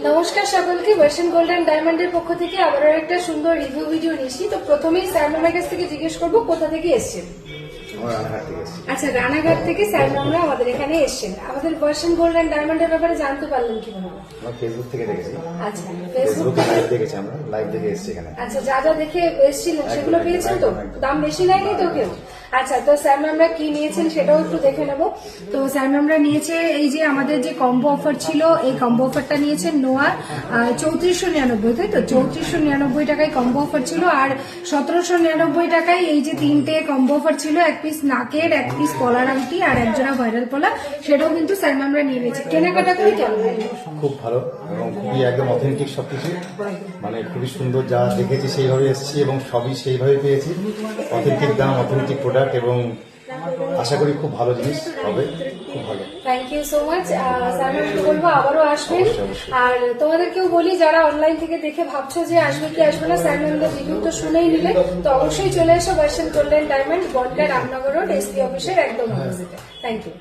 নমস্কার সকলকে, version gold and ডায়মন্ডের পক্ষ থেকে আবার একটা সুন্দর রিভিউ ভিডিও নিয়েছি। তো প্রথমেই স্যার ম্যামের কাছ থেকে জিজ্ঞেস করবো কোথা থেকে এসেছেন। আচ্ছা, রানাঘাট থেকে স্যার ম্যামরা আমাদের এখানে এসেছেন। আমাদের ভার্সন গোল্ড এন্ড ডায়মন্ডের ব্যাপারে জানতে পারলেন কিভাবে? আমরা ফেসবুক থেকে দেখেছি। আচ্ছা, ফেসবুক লাইভ দেখেছি, আমরা লাইভ দেখে এসেছি এখানে। আচ্ছা, যা যা দেখে এসেছিলেন সেগুলো পেয়েছেন তো? দাম বেশি নেয়নি তো কেউ? আচ্ছা, তো স্যার ম্যামরা কি নিয়েছেন সেটাও একটু দেখে নেবো। তো স্যার ম্যামরা নিয়েছে এই যে আমাদের যে কম্বো অফার ছিল, এই কম্বো অফারটা নিয়েছেন নোয়ার 3499, তাই তো? 3499 টাকায় কম্বো অফার ছিল। আর 1799 টাকায় এই যে তিনটে কম্বো অফার ছিল, এক পিস নাকের, এক পিস কলার আংটি আর একজোড়া ভাইরাল পলা, সেটাও কিন্তু স্যার ম্যামরা নিয়ে নিয়েছে। কেনাকাটা করে কেমন লাগে? খুব ভালো এবং খুবই একদম অথেন্টিক সবকিছু, মানে খুবই সুন্দর। যা দেখেছি সেইভাবে এসেছি এবং সবই সেইভাবে পেয়েছি। অথেন্টিক দাম, অথেন্টিক প্রোডাক্ট এবং আশা করি খুব ভালো জিনিস হবে, খুব ভালো। Thank you so much. Sir ম্যামকে বলবো আবারও আসবেন। আর তোমাদেরকেও বলি, যারা অনলাইন থেকে দেখে ভাবছো যে আসবে কি আসবে না, স্যার ম্যামদের রিভিউ তো শুনেই নিলে, তো অবশ্যই চলে এসো version gold and diamond, Bongaon, Ramnagar road, SP অফিসের একদম অপোজিটে। Thank you.